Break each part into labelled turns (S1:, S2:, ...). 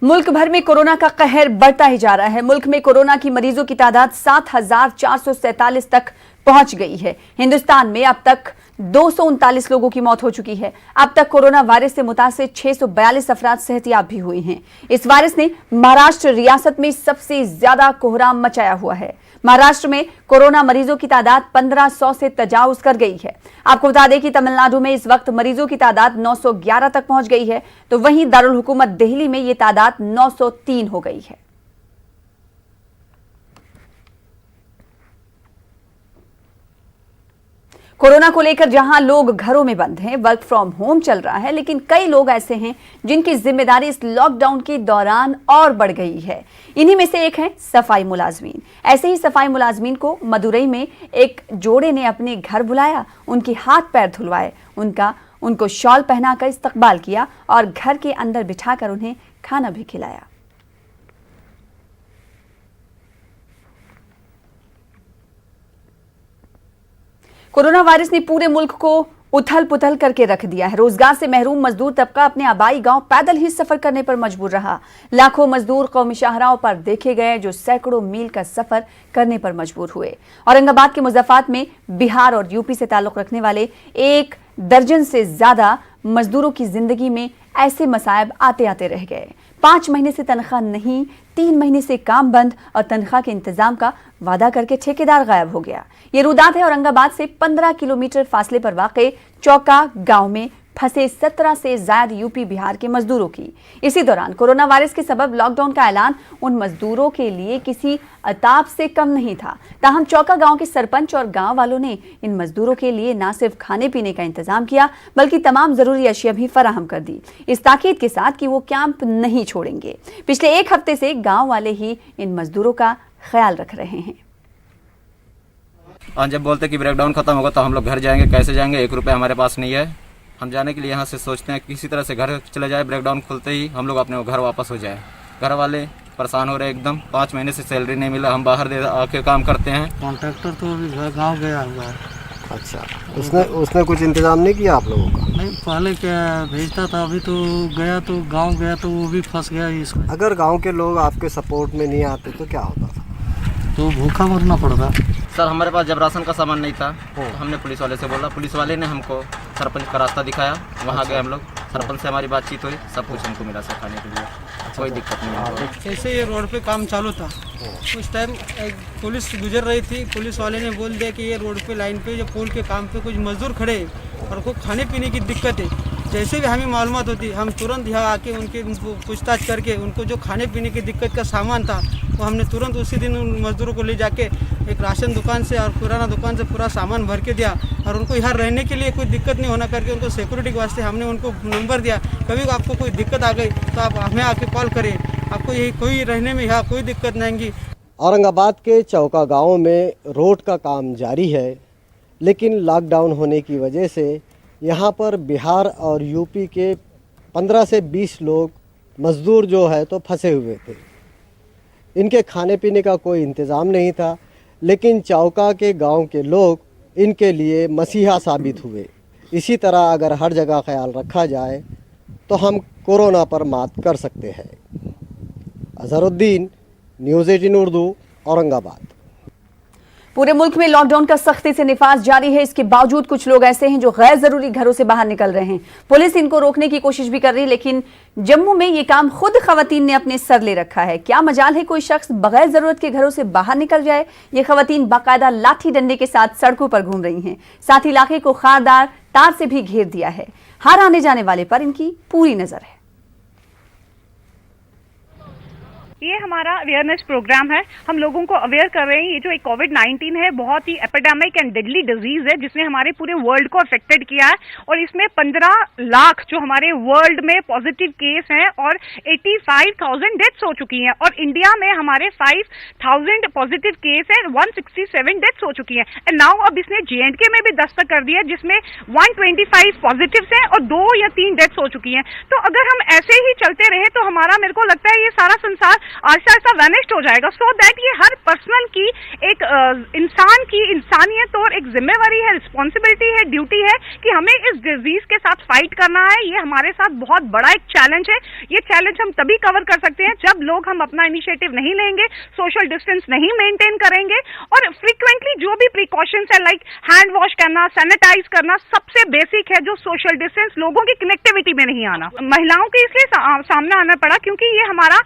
S1: मुल्क भर में कोरोना का कहर बढ़ता ही जा रहा है। मुल्क में कोरोना की मरीजों की तादाद 7,447 तक पहुंच गई है। हिंदुस्तान में अब तक 239 लोगों की मौत हो चुकी है। अब तक कोरोना वायरस से मुतासिर 642 अफराद सेहतियाब भी हुए हैं। इस वायरस ने महाराष्ट्र रियासत में सबसे ज्यादा कोहराम मचाया हुआ है। महाराष्ट्र में कोरोना मरीजों की तादाद 1500 से तजावुज कर गई है। आपको बता दें कि तमिलनाडु में इस वक्त मरीजों की तादाद 911 तक पहुंच गई है, तो वहीं दारुल हुकूमत दिल्ली में ये तादाद 903 हो गई है। कोरोना को लेकर जहां लोग घरों में बंद हैं, वर्क फ्रॉम होम चल रहा है, लेकिन कई लोग ऐसे हैं जिनकी जिम्मेदारी इस लॉकडाउन के दौरान और बढ़ गई है। इन्हीं में से एक है सफाई मुलाजमीन। ऐसे ही सफाई मुलाजमीन को मदुरई में एक जोड़े ने अपने घर बुलाया, उनके हाथ पैर धुलवाए, उनको शॉल पहनाकर इस्तकबाल किया और घर के अंदर बिठाकर उन्हें खाना भी खिलाया। कोरोना वायरस ने पूरे मुल्क को उथल पुथल करके रख दिया है। रोजगार से महरूम मजदूर तबका अपने आबाई गांव पैदल ही सफर करने पर मजबूर रहा। लाखों मजदूर कौमी शाहराहों पर देखे गए जो सैकड़ों मील का सफर करने पर मजबूर हुए। औरंगाबाद के मुजफ्फराबाद में बिहार और यूपी से ताल्लुक रखने वाले 1 दर्जन से ज्यादा मजदूरों की जिंदगी में ऐसे मसायब आते आते रह गए। 5 महीने से तनख्वाह नहीं, 3 महीने से काम बंद और तनख्वाह के इंतजाम का वादा करके ठेकेदार गायब हो गया। ये रुदात है औरंगाबाद से 15 किलोमीटर फासले पर वाक़े चौका गांव में फंसे 17 से ज्यादा यूपी बिहार के मजदूरों की। इसी दौरान कोरोना वायरस के सबब लॉकडाउन का ऐलान उन मजदूरों के लिए किसी अताब से कम नहीं था। ताहम चौका गांव के सरपंच और गांव वालों ने इन मजदूरों के लिए न सिर्फ खाने पीने का इंतजाम किया, बल्कि तमाम जरूरी अशिया भी फराहम कर दी, इस ताकीद के साथ कि वो कैंप नहीं छोड़ेंगे। पिछले 1 हफ्ते से गाँव वाले ही इन मजदूरों का ख्याल रख रहे हैं।
S2: जब बोलते कि ब्रेकडाउन खत्म होगा तो हम लोग घर जाएंगे, कैसे जाएंगे? 1 रुपया हमारे पास नहीं है। हम जाने के लिए यहाँ से सोचते हैं किसी तरह से घर चले जाए, ब्रेकडाउन खुलते ही हम लोग अपने घर वापस हो जाए। घर वाले परेशान हो रहे एकदम, 5 महीने से सैलरी नहीं मिला, हम बाहर आके काम करते हैं।
S3: कॉन्ट्रैक्टर तो अभी गाँव गया हुआ है।
S4: अच्छा, उसने कुछ इंतजाम नहीं किया आप लोगों का?
S3: नहीं, पहले क्या भेजता था, अभी तो गया तो गाँव गया तो वो भी फंस गया इसमें।
S4: अगर गाँव के लोग आपके सपोर्ट में नहीं आते तो क्या होता था?
S3: तो भूखा मरना पड़ता।
S2: सर हमारे पास जब राशन का सामान नहीं था तो हमने पुलिस वाले से बोला, पुलिस वाले ने हमको सरपंच का रास्ता दिखाया, वहाँ गए हम लोग, सरपंच से हमारी बातचीत हुई, सब कुछ हमको मिला सर खाने के लिए, कोई दिक्कत नहीं हमको।
S5: जैसे ये रोड पे काम चालू था उस टाइम पुलिस गुजर रही थी, पुलिस वाले ने बोल दिया कि ये रोड पे लाइन पे जो पुल के काम पे कुछ मजदूर खड़े और उनको खाने पीने की दिक्कत है। जैसे भी हमें मालूमात होती हम तुरंत यहाँ आके उनके पूछताछ करके उनको जो खाने पीने की दिक्कत का सामान था वो हमने तुरंत उसी दिन उन मजदूरों को ले जाके एक राशन दुकान से और किराना दुकान से पूरा सामान भर के दिया और उनको यहाँ रहने के लिए कोई दिक्कत नहीं होना करके उनको सिक्योरिटी के वास्ते हमने उनको नंबर दिया। कभी आपको कोई दिक्कत आ गई तो आप हमें आके कॉल करें, आपको यही कोई रहने में यहाँ कोई दिक्कत नहीं आएगी।
S4: औरंगाबाद के चौका गाँव में रोड का काम जारी है, लेकिन लॉकडाउन होने की वजह से यहाँ पर बिहार और यूपी के 15 से 20 लोग मज़दूर जो है तो फंसे हुए थे। इनके खाने पीने का कोई इंतज़ाम नहीं था, लेकिन चौका के गांव के लोग इनके लिए मसीहा साबित हुए। इसी तरह अगर हर जगह ख्याल रखा जाए तो हम कोरोना पर मात कर सकते हैं। अजहरुद्दीन, न्यूज़ 18 उर्दू, औरंगाबाद।
S1: पूरे मुल्क में लॉकडाउन का सख्ती से निफाज जारी है। इसके बावजूद कुछ लोग ऐसे हैं जो गैर जरूरी घरों से बाहर निकल रहे हैं। पुलिस इनको रोकने की कोशिश भी कर रही है, लेकिन जम्मू में ये काम खुद खवातीन ने अपने सर ले रखा है। क्या मजाल है कोई शख्स बगैर जरूरत के घरों से बाहर निकल जाए? ये खवातीन बाकायदा लाठी डंडे के साथ सड़कों पर घूम रही हैं। साथ ही इलाके को खारदार तार से भी घेर दिया है। हर आने जाने वाले पर इनकी पूरी नजर है।
S6: ये हमारा अवेयरनेस प्रोग्राम है। हम लोगों को अवेयर कर रहे हैं। ये जो एक कोविड-19 है बहुत ही एपिडेमिक एंड डेडली डिजीज है जिसने हमारे पूरे वर्ल्ड को अफेक्टेड किया है और इसमें 15 लाख जो हमारे वर्ल्ड में पॉजिटिव केस हैं और 85,000 डेथ्स हो चुकी हैं और इंडिया में हमारे 5,000 पॉजिटिव केस है, 167 डेथ्स हो चुकी हैं। एंड नाउ अब इसने J&K में भी दस्तक कर दिया जिसमें 125 पॉजिटिव्स हैं और 2 या 3 डेथ्स हो चुकी हैं। तो अगर हम ऐसे ही चलते रहे तो हमारा, मेरे को लगता है ये सारा संसार आहिस्ता आहिस्ता वैनिश्ड हो जाएगा। सो दैट ये हर पर्सनल की एक इंसान की इंसानियत और एक जिम्मेवारी है, रिस्पॉन्सिबिलिटी है, ड्यूटी है कि हमें इस डिजीज के साथ फाइट करना है। ये हमारे साथ बहुत बड़ा एक चैलेंज है। ये चैलेंज हम तभी कवर कर सकते हैं जब लोग हम अपना इनिशिएटिव नहीं लेंगे, सोशल डिस्टेंस नहीं मेंटेन करेंगे और फ्रीक्वेंटली जो भी प्रिकॉशंस है लाइक हैंड वॉश करना, सैनिटाइज करना, सबसे बेसिक है जो सोशल डिस्टेंस, लोगों की कनेक्टिविटी में नहीं आना। महिलाओं के इसलिए सामने आना पड़ा क्योंकि ये हमारा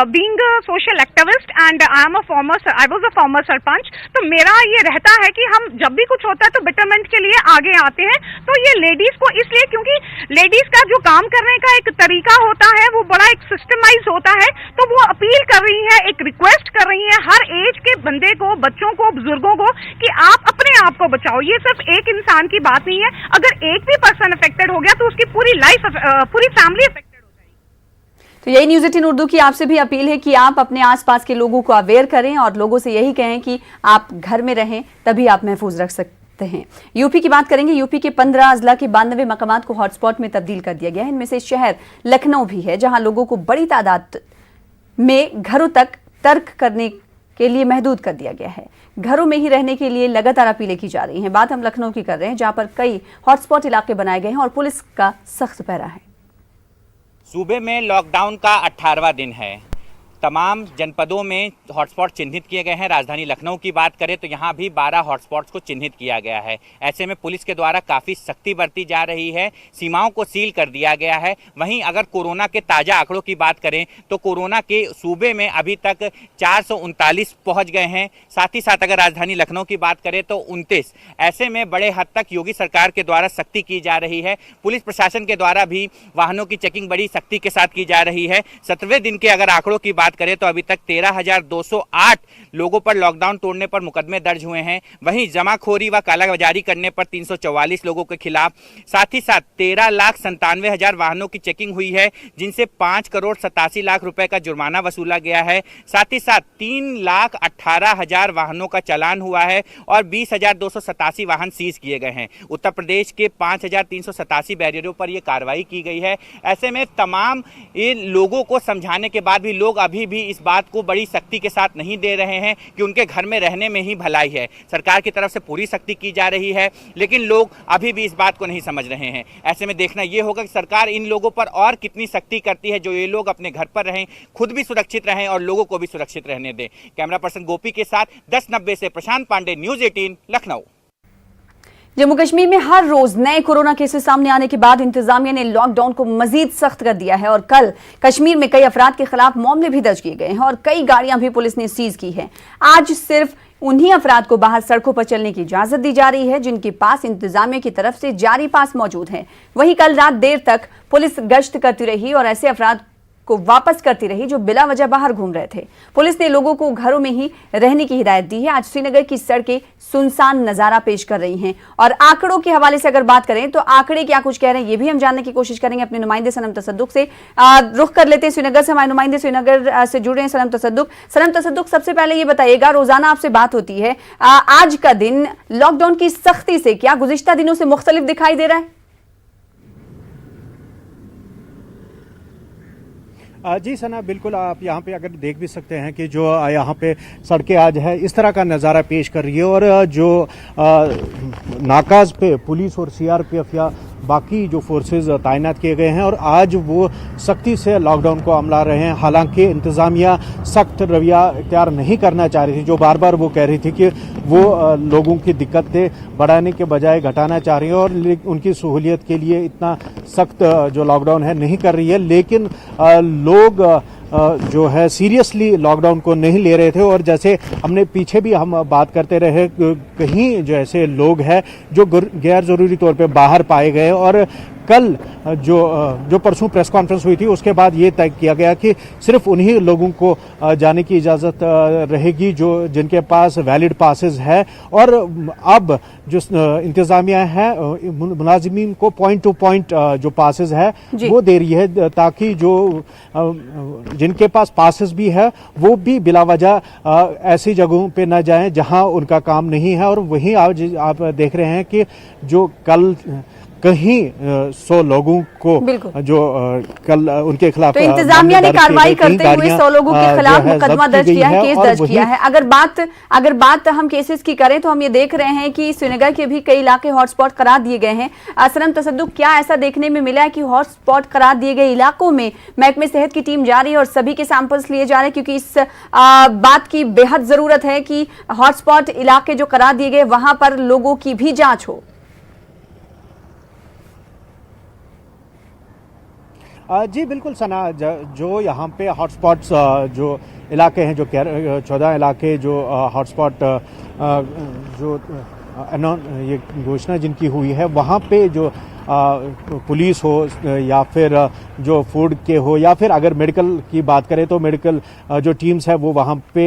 S6: being social activist and I was a former sarpanch, तो मेरा ये रहता है कि हम जब भी कुछ होता है तो बेटरमेंट के लिए आगे आते हैं। तो ये लेडीज को इसलिए क्योंकि लेडीज का जो काम करने का एक तरीका होता है वो बड़ा एक सिस्टमाइज होता है, तो वो अपील कर रही है, एक रिक्वेस्ट कर रही है हर एज के बंदे को, बच्चों को, बुजुर्गों को कि आप अपने आप को बचाओ। ये सिर्फ एक इंसान की बात नहीं है, अगर एक भी पर्सन अफेक्टेड हो गया तो उसकी पूरी लाइफ, पूरी फैमिली अफेक्टेड हो जाएगी।
S1: तो यही न्यूज 18 उर्दू की आपसे भी अपील है कि आप अपने आसपास के लोगों को अवेयर करें और लोगों से यही कहें कि आप घर में रहें, तभी आप महफूज रख सकते हैं। यूपी की बात करेंगे। यूपी के 15 अजला के 92 मकामात को हॉटस्पॉट में तब्दील कर दिया गया है। इनमें से शहर लखनऊ भी है, जहां लोगों को बड़ी तादाद में घरों तक तर्क करने के लिए महदूद कर दिया गया है। घरों में ही रहने के लिए लगातार अपीलें की जा रही हैं। बात हम लखनऊ की कर रहे हैं, जहां पर कई हॉटस्पॉट इलाके बनाए गए हैं और पुलिस का सख्त पहरा है।
S7: सूबे में लॉकडाउन का 18वां दिन है। तमाम जनपदों में हॉटस्पॉट चिन्हित किए गए हैं। राजधानी लखनऊ की बात करें तो यहाँ भी 12 हॉटस्पॉट्स को चिन्हित किया गया है। ऐसे में पुलिस के द्वारा काफ़ी सख्ती बरती जा रही है, सीमाओं को सील कर दिया गया है। वहीं अगर कोरोना के ताज़ा आंकड़ों की बात करें तो कोरोना के सूबे में अभी तक 439 पहुँच गए हैं। साथ ही साथ अगर राजधानी लखनऊ की बात करें तो 29। ऐसे में बड़े हद तक योगी सरकार के द्वारा सख्ती की जा रही है। पुलिस प्रशासन के द्वारा भी वाहनों की चेकिंग बड़ी सख्ती के साथ की जा रही है। 17वें दिन के अगर आंकड़ों की बात करें तो अभी तक 13,208 लोगों पर लॉकडाउन तोड़ने पर मुकदमे दर्ज हुए हैं। वहीं जमाखोरी व कालाबाजारी करने पर 344 लोगों के खिलाफ, साथ ही साथ 13,97,000 वाहनों की चेकिंग हुई है, जिनसे 5,87,00,000 रुपए का जुर्माना वसूला गया है। साथ ही साथ 3,18,000 वाहनों का चालान हुआ है और 20,287 वाहन सीज किए गए हैं। उत्तर प्रदेश के 5,387 बैरियरों पर यह कार्रवाई की गई है। ऐसे में तमाम इन लोगों को समझाने के बाद भी लोग अभी भी इस बात को बड़ी सख्ती के साथ नहीं दे रहे हैं कि उनके घर में रहने में ही भलाई है। सरकार की तरफ से पूरी सख्ती की जा रही है, लेकिन लोग अभी भी इस बात को नहीं समझ रहे हैं। ऐसे में देखना यह होगा कि सरकार इन लोगों पर और कितनी सख्ती करती है, जो ये लोग अपने घर पर रहें, खुद भी सुरक्षित रहें और लोगों को भी सुरक्षित रहने दें। कैमरा पर्सन गोपी के साथ 1090 से प्रशांत पांडे, न्यूज 18 लखनऊ।
S1: जम्मू कश्मीर में हर रोज नए कोरोना केसेस सामने आने के बाद इंतजामिया ने लॉकडाउन को मजीद सख्त कर दिया है और कल कश्मीर में कई अफराद के खिलाफ मामले भी दर्ज किए गए हैं और कई गाड़ियां भी पुलिस ने सीज की है। आज सिर्फ उन्हीं अफराद को बाहर सड़कों पर चलने की इजाजत दी जा रही है जिनके पास इंतजामिया की तरफ से जारी पास मौजूद है। वहीं कल रात देर तक पुलिस गश्त करती रही और ऐसे अफराद को वापस करती रही जो बिला वजह बाहर घूम रहे थे। पुलिस ने लोगों को घरों में ही रहने की हिदायत दी है। आज श्रीनगर की सड़कें सुनसान नजारा पेश कर रही हैं और आंकड़ों के हवाले से अगर बात करें तो आंकड़े क्या कुछ कह रहे हैं ये भी हम जानने की कोशिश करेंगे अपने नुमाइंदे सनम तसद्दुक से। रुख कर लेते हैं श्रीनगर से। हमारे नुमाइंदे श्रीनगर से जुड़े हैं सनम तसद्दुक। सनम तसद्दुक, सबसे पहले ये बताइएगा, रोजाना आपसे बात होती है, आज का दिन लॉकडाउन की सख्ती से क्या गुज़िश्ता दिनों से मुख्तलिफ दिखाई दे रहा है?
S8: जी सना, बिल्कुल आप यहाँ पे अगर देख भी सकते हैं कि जो यहाँ पे सड़कें आज है इस तरह का नज़ारा पेश कर रही है और जो नाकाज पे पुलिस और सीआरपीएफ या बाकी जो फोर्सेस तैनात किए गए हैं और आज वो सख्ती से लॉकडाउन को अमला रहे हैं। हालांकि इंतज़ामिया सख्त रवैया इख्तियार नहीं करना चाह रही थी, जो बार बार वो कह रही थी कि वो लोगों की दिक्कतें बढ़ाने के बजाय घटाना चाह रही है और उनकी सहूलियत के लिए इतना सख्त जो लॉकडाउन है नहीं कर रही है। लेकिन लोग जो है सीरियसली लॉकडाउन को नहीं ले रहे थे और जैसे हमने पीछे भी हम बात करते रहे, कहीं जो ऐसे लोग हैं जो गैर ज़रूरी तौर पे बाहर पाए गए और कल जो परसों प्रेस कॉन्फ्रेंस हुई थी उसके बाद ये तय किया गया कि सिर्फ उन्हीं लोगों को जाने की इजाज़त रहेगी जो जिनके पास वैलिड पासेस है और अब जो इंतज़ामिया है मुलाजिमीन को पॉइंट टू पॉइंट जो पासेस है वो दे रही है ताकि जो जिनके पास पासेस भी है वो भी बिला वजह ऐसी जगहों पे न जाएं जहां उनका काम नहीं है। और वहीं आज आप देख रहे हैं कि जो कल कहीं 100 लोगों को
S1: बिल्कुल।
S8: जो कल उनके खिलाफ
S1: तो इंतजामिया ने कार्रवाई करते हुए 100 लोगों के खिलाफ
S8: जो है
S1: मुकदमा
S8: जब्त
S1: दर्ज
S8: की
S1: किया
S8: गई
S1: है,
S8: है
S1: केस
S8: और
S1: दर्ज
S8: वही-
S1: किया है। अगर बात हम केसेस की करें तो हम ये देख रहे हैं कि श्रीनगर के भी कई इलाके हॉटस्पॉट करार दिए गए हैं। सनम तसद्दुक, क्या ऐसा देखने में मिला है कि हॉटस्पॉट करार दिए गए इलाकों में महकमे सेहत की टीम जा रही है और सभी के सैंपल्स लिए जा रहे हैं, क्योंकि इस बात की बेहद जरूरत है कि हॉटस्पॉट इलाके जो करार दिए गए वहां पर लोगों की भी जांच हो।
S8: जी बिल्कुल सना, जो यहाँ पे हॉटस्पॉट्स जो इलाके हैं, जो 14 इलाके जो हॉटस्पॉट जो ये घोषणा जिनकी हुई है, वहाँ पे जो पुलिस हो या फिर जो फूड के हो या फिर अगर मेडिकल की बात करें तो मेडिकल जो टीम्स है वो वहाँ पे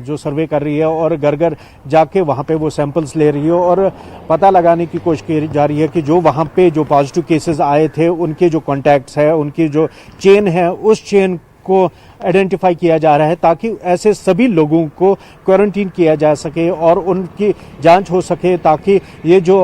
S8: जो सर्वे कर रही है और घर घर जाके वहाँ पे वो सैंपल्स ले रही है और पता लगाने की कोशिश की जा रही है कि जो वहाँ पे जो पॉजिटिव केसेस आए थे उनके जो कॉन्टैक्ट्स है, उनकी जो चेन है, उस चेन को आइडेंटिफाई किया जा रहा है ताकि ऐसे सभी लोगों को क्वारंटीन किया जा सके और उनकी जांच हो सके, ताकि ये जो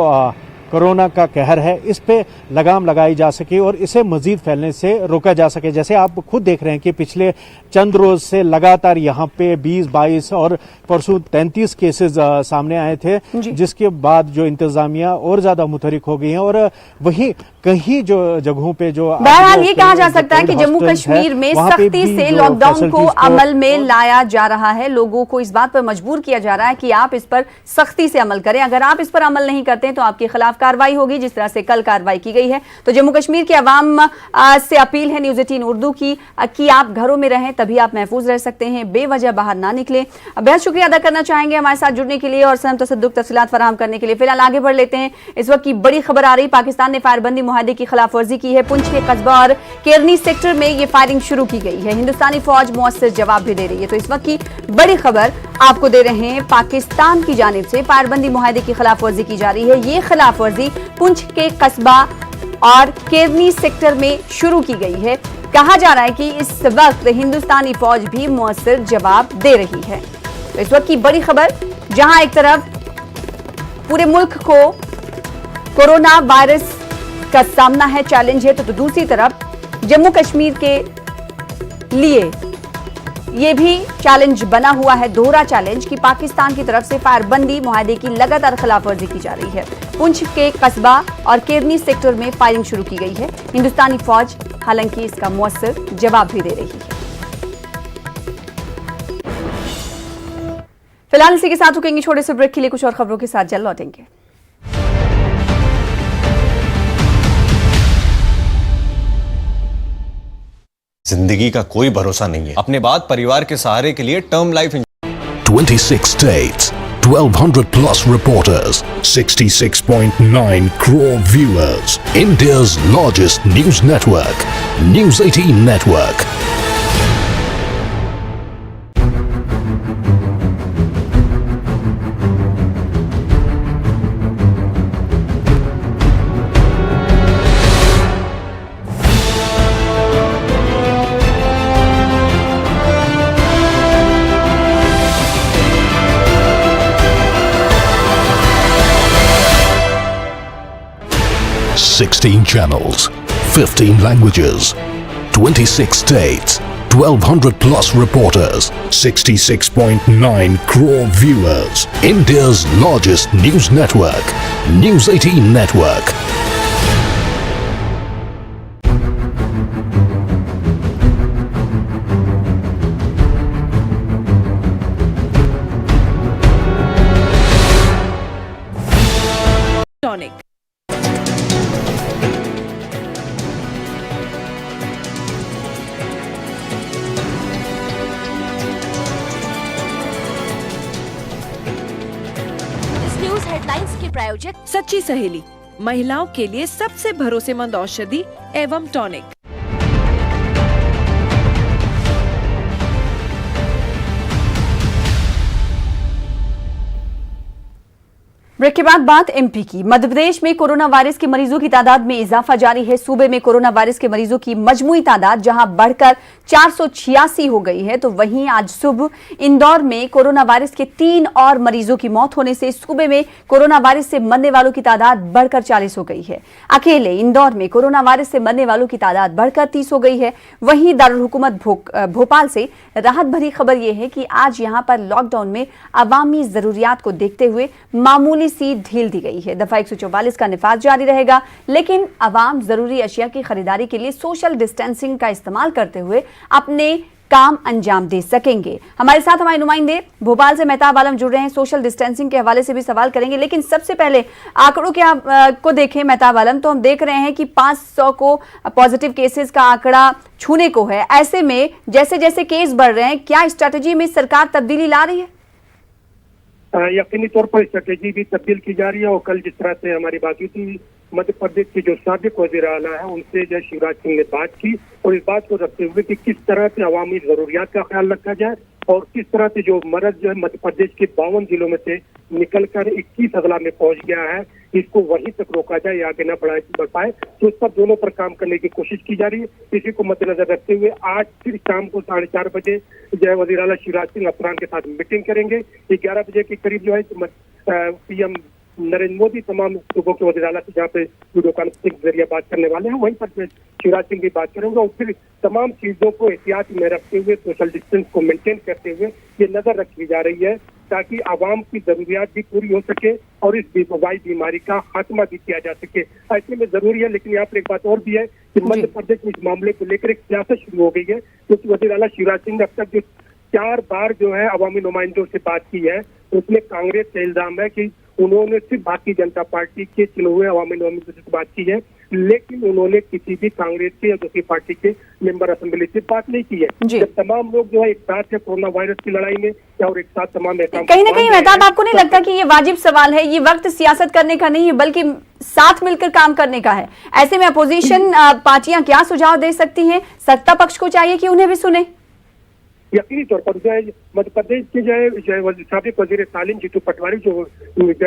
S8: कोरोना का कहर है इस पे लगाम लगाई जा सके और इसे मजीद फैलने से रोका जा सके। जैसे आप खुद देख रहे हैं कि पिछले चंद रोज से लगातार यहाँ पे 20, 22 और परसों 33 केसेस सामने आए थे, जिसके बाद जो इंतजामिया और ज्यादा मुतहरिक हो गई है और वहीं कहीं जो जगहों पे जो
S1: बहरहाल ये कहा जा सकता है कि जम्मू कश्मीर में सख्ती से लॉकडाउन को अमल में लाया जा रहा है। लोगों को इस बात पर मजबूर किया जा रहा है कि आप इस पर सख्ती से अमल करें। अगर आप इस पर अमल नहीं करते तो आपके खिलाफ कार्रवाई होगी, जिस तरह से कल कार्रवाई की गई है। तो जम्मू कश्मीर की आवाम से अपील है न्यूज़ 18 उर्दू की कि आप घरों में रहें, तभी आप महफूज रह सकते हैं, बेवजह बाहर ना निकले। बेहद शुक्रिया अदा करना चाहेंगे हमारे साथ जुड़ने के लिए और सनम तसद्दुक तफसीलात फराहम करने के लिए। फिलहाल आगे बढ़ लेते हैं। इस वक्त की बड़ी खबर आ रही, पाकिस्तान ने फायरबंदी मुआहदे की खिलाफ वर्जी की है। पुंछ के कस्बा और केरनी सेक्टर में ये फायरिंग शुरू की गई है। हिंदुस्तानी फौज मुअस्सिर जवाब भी दे रही है। तो इस वक्त की बड़ी खबर आपको दे रहे हैं, पाकिस्तान की जानिब से फायरबंदी मुआहदे की खिलाफ वर्जी की जा रही है। ये खिलाफ वर्जी पुंछ के कस्बा और केरनी सेक्टर में शुरू की गई है। कहा जा रहा है कि इस वक्त हिंदुस्तानी फौज भी मुअस्सिर जवाब दे रही है। तो इस वक्त की बड़ी खबर, जहां एक तरफ पूरे मुल्क को कोरोना वायरस का सामना है, चैलेंज है, तो दूसरी तरफ जम्मू कश्मीर के लिए ये भी चैलेंज बना हुआ है, दोहरा चैलेंज, कि पाकिस्तान की तरफ से फायरबंदी मुआहदे की लगातार खिलाफवर्जी की जा रही है। पुंछ के कस्बा और केरनी सेक्टर में फायरिंग शुरू की गई है। हिंदुस्तानी फौज हालांकि इसका मुअस्सिर जवाब भी दे रही है। फिलहाल इसी के साथ रुकेंगे छोटे से ब्रेक के लिए, कुछ और खबरों के साथ जल्द लौटेंगे।
S9: जिंदगी का कोई भरोसा नहीं है। अपने बाद परिवार के सहारे के लिए term life
S10: 26 states, 1200 plus reporters, 66.9 crore viewers. India's largest news network, News 18 Network. Sixteen channels, 15 languages, 26 states, 1200 plus reporters, 66.9 crore viewers. India's largest news network, News 18 Network.
S11: सच्ची सहेली, महिलाओं के लिए सबसे भरोसेमंद औषधि एवं टॉनिक।
S1: ब्रेक के बाद बात एमपी की। मध्य प्रदेश में कोरोना वायरस के मरीजों की तादाद में इजाफा जारी है। सूबे में कोरोना वायरस के मरीजों की मजमूई तादाद जहां बढ़कर 486 हो गई है, तो वहीं आज सुबह इंदौर में कोरोना वायरस के 3 और मरीजों की मौत होने से सूबे में कोरोना वायरस से मरने वालों की तादाद बढ़कर 40 हो गई है। अकेले इंदौर में कोरोना वायरस से मरने वालों की तादाद बढ़कर 30 हो गई है। वहीं दारुल हुकूमत भोपाल से राहत भरी खबर यह है कि आज यहां पर लॉकडाउन में अवामी जरूरियात को देखते हुए मामूली सी ढील दी गई है। दफा 144 का निफाज जारी रहेगा, लेकिन अवाम जरूरी अशिया की खरीदारी के लिए सोशल डिस्टेंसिंग का इस्तेमाल करते हुए अपने काम अंजाम दे सकेंगे। हमारे साथ हमारे नुमाइंदे भोपाल से मेहताब आलम जुड़ रहे हैं। सोशल डिस्टेंसिंग के हवाले से भी सवाल करेंगे, लेकिन सबसे पहले आंकड़ों के को देखें मेहताब आलम, तो हम देख रहे हैं कि 500 को पॉजिटिव केसेस का आंकड़ा छूने को है। ऐसे में जैसे जैसे केस बढ़ रहे हैं, क्या स्ट्रैटेजी में सरकार तब्दीली ला रही है?
S12: यकीनी तौर पर स्ट्रेटेजी भी तब्दील की जा रही है। और कल जिस तरह से हमारी बात हुई थी, मध्य प्रदेश के जो साबिक वज़ीर आला है उनसे जो शिवराज सिंह ने बात की, और इस बात को रखते हुए कि किस तरह से अवामी जरूरियात का ख्याल रखा जाए और किस तरह से जो मरज जो है मध्य प्रदेश के 52 जिलों में से निकलकर 21 अगला में पहुंच गया है, इसको वहीं तक रोका जाए या आगे न बढ़ पाए, तो उस पर दोनों पर काम करने की कोशिश की जा रही है। इसी को मद्देनजर रखते हुए आज फिर शाम को 4:30 बजे जो है वज़ीर आला शिवराज सिंह अफसरान के साथ मीटिंग करेंगे। 11 बजे के करीब जो है पीएम नरेंद्र मोदी तमाम सूबों के वज़ीर आला से जहाँ पे वीडियो कॉन्फ्रेंसिंग के जरिए बात करने वाले हैं, वहीं पर शिवराज सिंह भी बात करेंगे। और फिर तमाम चीजों को एहतियात में रखते हुए, सोशल डिस्टेंस को मेंटेन करते हुए ये नजर रखी जा रही है ताकि आवाम की जरूरियात भी पूरी हो सके और इस वबाई बीमारी का खात्मा भी किया जा सके। ऐसे में जरूरी है, लेकिन यहाँ पर एक बात और भी है कि मध्य प्रदेश में इस मामले को लेकर एक सियासत शुरू हो गई है, क्योंकि वज़ीर आला शिवराज सिंह ने अब तक जो 4 बार जो है अवामी नुमाइंदों से बात की है, उसमें कांग्रेस का इल्जाम है कि उन्होंने सिर्फ भारतीय जनता पार्टी के चुने हुए अवामी नुमाइंदों से बात की है, लेकिन उन्होंने किसी भी कांग्रेस के या दूसरी पार्टी के मेंबर असेंबली से बात नहीं की है। जब तमाम लोग जो है एक साथ है कोरोना वायरस की लड़ाई में या और एक साथ तमाम
S1: कहीं ना कहीं मेहताब, आपको नहीं लगता कि ये वाजिब सवाल है, ये वक्त सियासत करने का नहीं है बल्कि साथ मिलकर काम करने का है? ऐसे में अपोजिशन पार्टियां क्या सुझाव दे सकती हैं? सत्ता पक्ष को चाहिए कि उन्हें भी सुने।
S12: यकीनी तौर पर जो है मध्य प्रदेश के जो है साबिक वजीर तालीम जीतू पटवारी जो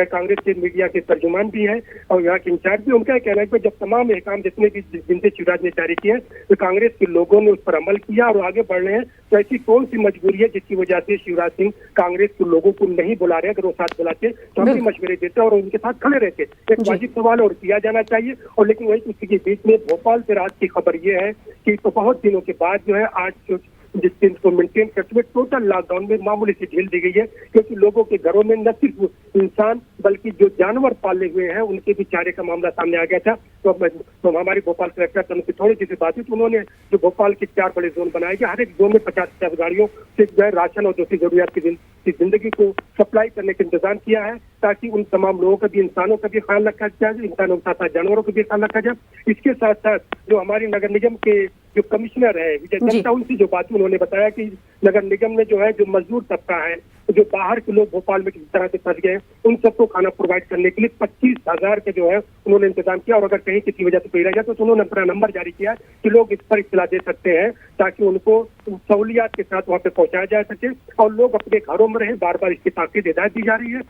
S12: कांग्रेस के मीडिया के तर्जुमान भी है और यहाँ के इंचार्ज भी, उनका कहना है कि जब तमाम अहकाम जितने भी जिनसे शिवराज ने जारी किए हैं तो कांग्रेस के लोगों ने उस पर अमल किया और आगे बढ़ रहे हैं, तो ऐसी कौन सी मजबूरी है जिसकी वजह से शिवराज सिंह कांग्रेस के लोगों को नहीं बुला रहे? अगर वो साथ बुलाते तो हम भी मशवरे देते और उनके साथ खड़े रहते। एक वाजिब सवाल और किया जाना चाहिए। और लेकिन वही उसी के बीच में भोपाल से रात की खबर ये है कि तो बहुत दिनों के बाद जो है आज डिस्टेंस को मेंटेन करते हुए टोटल लॉकडाउन में मामूली सी ढील दी गई है, क्योंकि लोगों के घरों में न सिर्फ इंसान बल्कि जो जानवर पाले हुए हैं उनके भी चारे का मामला सामने आ गया था। तो हमारी भोपाल कलेक्टर से उनकी थोड़ी सी बात हुई तो उन्होंने जो भोपाल के 4 बड़े जोन बनाए गए, हर एक जोन में 50 गाड़ियों से जो है राशन और दूसरी जरूरियात की जिंदगी को सप्लाई करने का इंतजाम किया है, ताकि उन तमाम लोगों का भी, इंसानों का भी ख्याल रखा जाए, इंसानों के साथ साथ जानवरों का भी ख्याल रखा जाए। इसके साथ साथ जो हमारी नगर निगम के जो कमिश्नर है विजय दत्ता, उनसे जो बात उन्होंने बताया कि नगर निगम ने जो है जो मजदूर तबका है, जो बाहर के लोग भोपाल में किस तरह से फंस गए, उन सबको खाना प्रोवाइड करने के लिए 25,000 का जो है उन्होंने इंतजाम किया। और अगर कहीं किसी वजह से कोई रह जाए तो उन्होंने अपना नंबर जारी किया कि लोग इस पर इत्तला दे सकते हैं ताकि उनको सहूलियात के साथ वहाँ पे पहुंचाया जा सके और लोग अपने घरों में रहे। बार बार इसकी ताकीद हिदायत दी जा रही है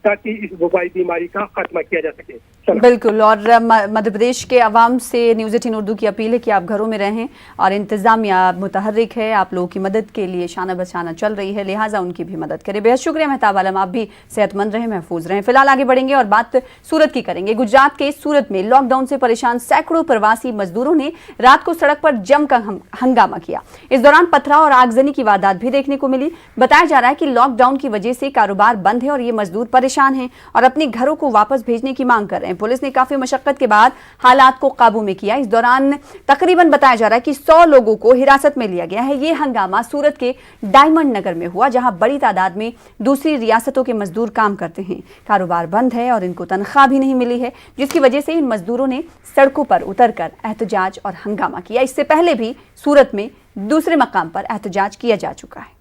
S12: ताकि इस वबाई बीमारी का खात्मा किया जा सके।
S1: बिल्कुल। और मध्य प्रदेश के अवाम से न्यूज़ 18 उर्दू की अपील है कि आप घरों में रहें और इंतजामिया मुतहर्रिक है, आप लोगों की मदद के लिए शाना बशाना चल रही है, लिहाजा उनकी भी मदद करें। बेहद शुक्रिया मेहताब आलम, आप भी सेहतमंद रहें, महफूज रहें। फिलहाल आगे बढ़ेंगे और बात सूरत की करेंगे। गुजरात के सूरत में लॉकडाउन से परेशान सैकड़ों प्रवासी मजदूरों ने रात को सड़क पर जमकर हंगामा किया। इस दौरान पथराव और आगजनी की वारदात भी देखने को मिली। बताया जा रहा है कि लॉकडाउन की वजह से कारोबार बंद है और ये मजदूर परेशान हैं और अपने घरों को वापस भेजने की मांग कर रहे हैं। पुलिस ने काफी मशक्कत के बाद हालात को काबू में किया। इस दौरान तकरीबन बताया जा रहा है कि 100 लोगों को हिरासत में लिया गया है। ये हंगामा सूरत के डायमंड नगर में हुआ, जहां बड़ी तादाद में दूसरी रियासतों के मजदूर काम करते हैं। कारोबार बंद है और इनको तनख्वाह भी नहीं मिली है, जिसकी वजह से इन मजदूरों ने सड़कों पर उतरकर एहतजाज और हंगामा किया। इससे पहले भी सूरत में दूसरे मकाम पर एहतजाज किया जा चुका है।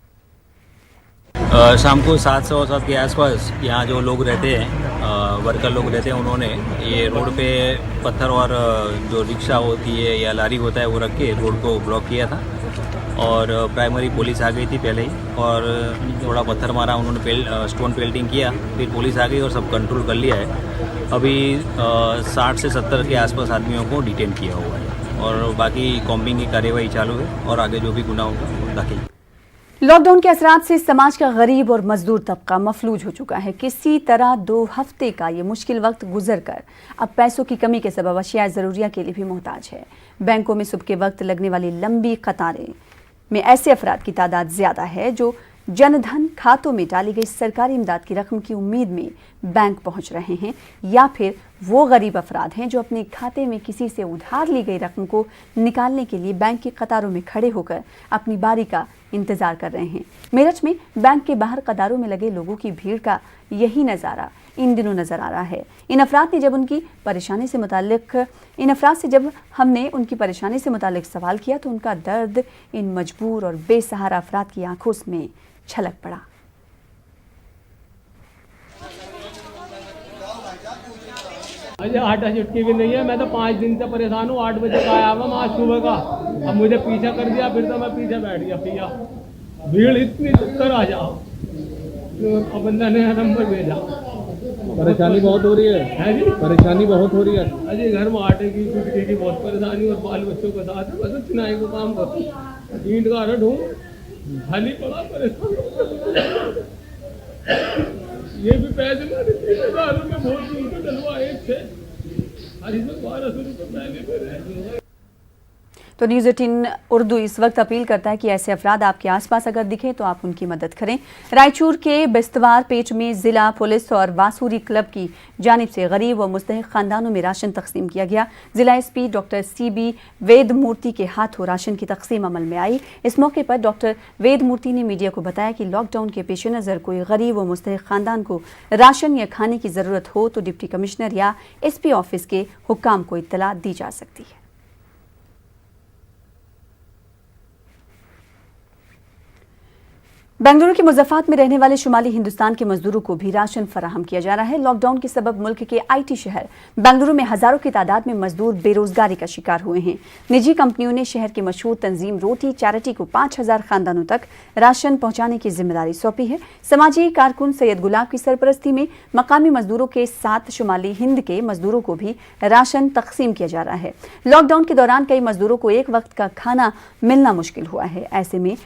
S13: शाम को 7:15 के आसपास यहाँ जो लोग रहते हैं, वर्कर लोग रहते हैं, उन्होंने ये रोड पे पत्थर और जो रिक्शा होती है या लारी होता है वो रख के रोड को ब्लॉक किया था। और प्राइमरी पुलिस आ गई थी पहले ही और थोड़ा पत्थर मारा, उन्होंने स्टोन पेल्टिंग किया, फिर पुलिस आ गई और सब कंट्रोल कर लिया है। अभी 60 से 70 के आसपास आदमियों को डिटेन किया हुआ है और बाकी कॉम्बिंग की कार्यवाही चालू है और आगे जो भी गुनाह होगा वो दाखिल।
S1: लॉकडाउन के असरात से समाज का गरीब और मजदूर तबका मफलूज हो चुका है। किसी तरह 2 हफ्ते का ये मुश्किल वक्त गुजरकर अब पैसों की कमी के सबब अशिया ज़रूरिया के लिए भी मोहताज है। बैंकों में सुबह के वक्त लगने वाली लंबी कतारें में ऐसे अफराद की तादाद ज़्यादा है जो जनधन खातों में डाली गई सरकारी इमदाद की रकम की उम्मीद में बैंक पहुंच रहे हैं, या फिर वो गरीब अफराद हैं जो अपने खाते में किसी से उधार ली गई रकम को निकालने के लिए बैंक की कतारों में खड़े होकर अपनी बारी का इंतजार कर रहे हैं। मेरठ में बैंक के बाहर कतारों में लगे लोगों की भीड़ का यही नज़ारा इन दिनों नजर आ रहा है। इन अफराद से जब हमने उनकी परेशानी से मुतालिक सवाल किया तो उनका दर्द इन मजबूर और बेसहारा अफराद की आंखों में छलक पड़ा।
S14: अरे आटा चुटकी भी नहीं है। मैं तो 5 दिन से परेशान हूँ। 8 बजे का आया हुआ मैं आज सुबह का। अब मुझे पीछा कर दिया, फिर तो मैं पीछे बैठ गया। भैया भीड़ इतनी चक्कर आ जाओ, अब बंदा ने नंबर भेजा।
S15: परेशानी बहुत हो रही है जी, परेशानी बहुत हो रही है।
S14: अजय घर में आटे की चुटकी की बहुत परेशानी और बाल बच्चों के साथ बस चिनाई को काम करो, ईंट गाड़ा ढूंढ खाली पड़ा परेशान। ये भी पैसे मेरे 3000 रुपये बहुत दूर के डलवाए थे, और इसमें 1200 रुपये पहले मेरे।
S1: तो न्यूज़ 18 उर्दू इस वक्त अपील करता है कि ऐसे अफराद आपके आसपास अगर दिखें तो आप उनकी मदद करें। रायचूर के बिस्तवार पेट में जिला पुलिस और वासूरी क्लब की जानिब से गरीब और मुस्तहिक खानदानों में राशन तकसीम किया गया। जिला एसपी डॉक्टर CB वेदमूर्ति के हाथों राशन की तकसीम अमल में आई। इस मौके पर डॉक्टर वेदमूर्ति ने मीडिया को बताया कि लॉकडाउन के पेश नज़र कोई गरीब और मुस्तहिक खानदान को राशन या खाने की ज़रूरत हो तो डिप्टी कमिश्नर या SP ऑफिस के हुक्काम को इत्तला दी जा सकती है। बेंगलुरु के मुजफ्फराबाद में रहने वाले शुमाली हिंदुस्तान के मजदूरों को भी राशन फराहम किया जा रहा है। लॉकडाउन के सबब मुल्क के IT शहर बेंगलुरु में हजारों की तादाद में मजदूर बेरोजगारी का शिकार हुए हैं। निजी कंपनियों ने शहर की मशहूर तंजीम रोटी चैरिटी को 5000 खानदानों तक राशन पहुंचाने की जिम्मेदारी सौंपी है। समाजी कारकुन सैयद गुलाब की सरपरस्ती में मकामी मजदूरों के साथ शुमाली हिंद के मजदूरों को भी राशन तकसीम किया जा रहा है। लॉकडाउन के दौरान कई मजदूरों को एक वक्त का खाना मिलना मुश्किल हुआ है। ऐसे में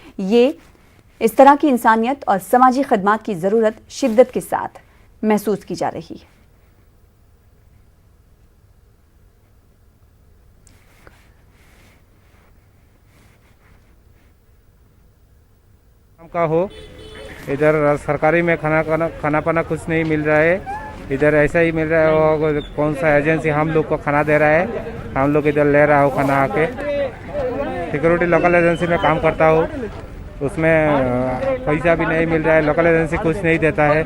S1: इस तरह की इंसानियत और समाजी खदमात की ज़रूरत शिद्दत के साथ महसूस की जा रही है।
S16: का हो इधर सरकारी में खाना पाना कुछ नहीं मिल रहा है। इधर ऐसा ही मिल रहा है, वो कौन सा एजेंसी हम लोग को खाना दे रहा है, हम लोग इधर ले रहा हो खाना आके। सिक्योरिटी लोकल एजेंसी में काम करता हूँ, उसमें पैसा भी नहीं मिल रहा है, लोकल एजेंसी कुछ नहीं देता है,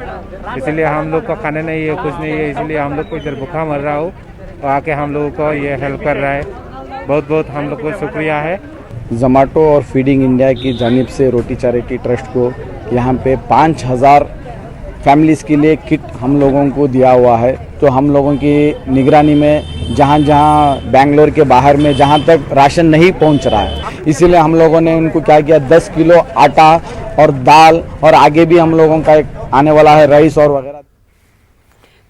S16: इसलिए हम लोग को खाने नहीं है, कुछ नहीं है, इसलिए हम लोग को इधर भूखा मर रहा हो तो आके हम लोगों को ये हेल्प कर रहा है। बहुत बहुत हम लोग को शुक्रिया है।
S17: जोमेटो और फीडिंग इंडिया की जानिब से रोटी चैरिटी ट्रस्ट को यहाँ पे 5000 फैमिलीज़ के लिए किट हम लोगों को दिया हुआ है। तो हम लोगों की निगरानी में जहाँ जहाँ बेंगलोर के बाहर में जहाँ तक राशन नहीं पहुँच रहा है, इसीलिए हम लोगों ने उनको क्या किया, 10 किलो आटा और दाल, और आगे भी हम लोगों का एक आने वाला है राइस और वगैरह।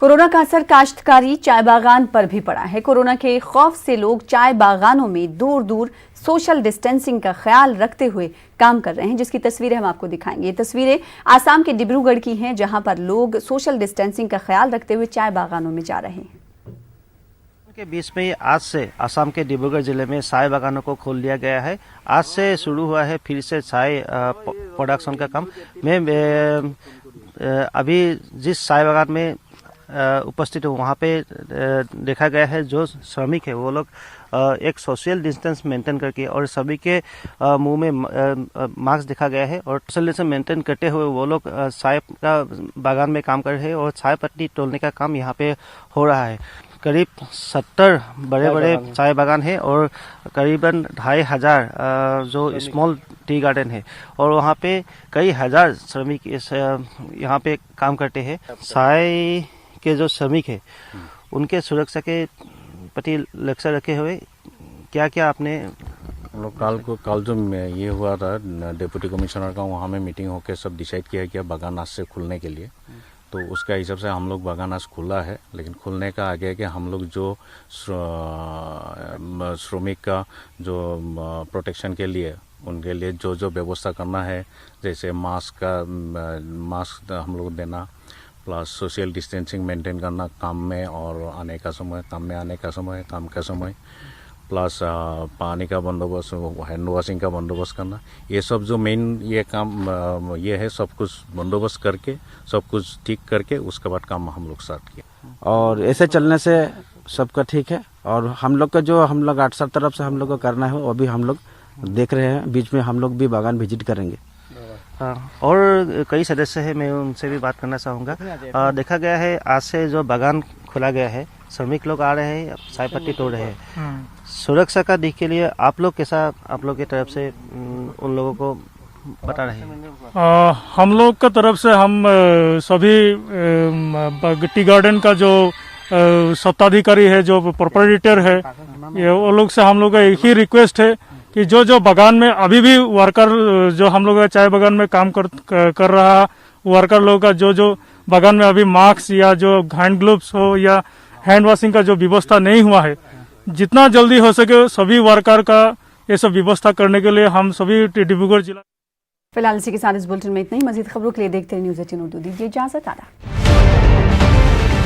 S1: कोरोना का असर काश्तकारी चाय बागान पर भी पड़ा है। कोरोना के खौफ से लोग चाय बागानों में दूर दूर सोशल डिस्टेंसिंग का ख्याल रखते हुए काम कर रहे हैं, जिसकी तस्वीरें हम आपको दिखाएंगे। ये तस्वीरें आसाम के डिब्रूगढ़ की हैं, जहां पर लोग सोशल डिस्टेंसिंग का ख्याल रखते हुए चाय बागानों में जा रहे हैं।
S18: के बीच में आज से आसाम के डिब्रूगढ़ जिले में चाय बागानों को खोल दिया गया है। आज से शुरू हुआ है फिर से चाय प्रोडक्शन का काम। मैं अभी जिस चाय बागान में उपस्थित हूँ वहाँ पे देखा गया है जो श्रमिक है वो लोग एक सोशल डिस्टेंस मेंटेन करके और सभी के मुंह में मास्क दिखा गया है और सोशल डिस्टेंस मेंटेन करते हुए वो लोग चाय का बागान में काम कर रहे हैं और चाय पत्ती तोड़ने का काम यहाँ पे हो रहा है। करीब 70 बड़े बड़े चाय बागान है और करीबन 2500 जो स्मॉल टी गार्डन है और वहाँ पे कई हजार श्रमिक यहाँ पे काम करते हैं। चाय के जो श्रमिक है उनके सुरक्षा के प्रति लक्ष्य रखे हुए क्या क्या आपने
S19: हम लोग कल जो ये हुआ था डिप्टी कमिश्नर का, वहाँ में मीटिंग होकर सब डिसाइड किया गया बागान आज से खुलने के लिए। तो उसका हिसाब से हम लोग बागान आज खुला है, लेकिन खुलने का आगे है कि हम लोग जो श्रमिक का जो प्रोटेक्शन के लिए उनके लिए जो जो व्यवस्था करना है, जैसे मास्क हम लोग देना, प्लस सोशल डिस्टेंसिंग मेंटेन करना काम में और आने का समय, काम में आने का समय, काम का समय, प्लस पानी का बंदोबस्त, हैंड वॉशिंग का बंदोबस्त करना, ये सब जो मेन ये काम ये है, सब कुछ बंदोबस्त करके सब कुछ ठीक करके उसके बाद काम हम लोग स्टार्ट किया।
S17: और ऐसे चलने से सबका ठीक है और हम लोग का जो हम लोग 8 तरफ से हम लोग को करना है वो भी हम लोग देख रहे हैं। बीच में हम लोग भी बागान विजिट करेंगे।
S18: और कई सदस्य हैं, मैं उनसे भी बात करना चाहूँगा। देखा गया है आज से जो बागान खोला गया है, श्रमिक लोग आ रहे हैं, चाय पत्ती तोड़ रहे हैं। सुरक्षा का दिख के लिए आप लोग कैसा, आप लोग की तरफ से उन लोगों को बता रहे हैं?
S20: हम लोग का तरफ से हम सभी टी गार्डन का जो सत्ताधिकारी है, जो प्रोप्राइटर है, ये वो लोग से हम लोग का एक ही रिक्वेस्ट है कि जो जो बागान में अभी भी वर्कर जो हम लोग चाय बागान में काम कर रहा वर्कर लोग का जो बागान में अभी मास्क या जो हैंड ग्लोव्स हो या हैंड वॉशिंग का जो व्यवस्था नहीं हुआ है, जितना जल्दी हो सके सभी वर्कर का ये सब व्यवस्था करने के लिए हम सभी डिब्रूगढ़ जिला।
S1: फिलहाल इसी के साथ इस बुलेटिन में इतना ही। मजीद खबरों के लिए देखते रहिए न्यूज़ 18 उर्दू। दीजिए इजाजत।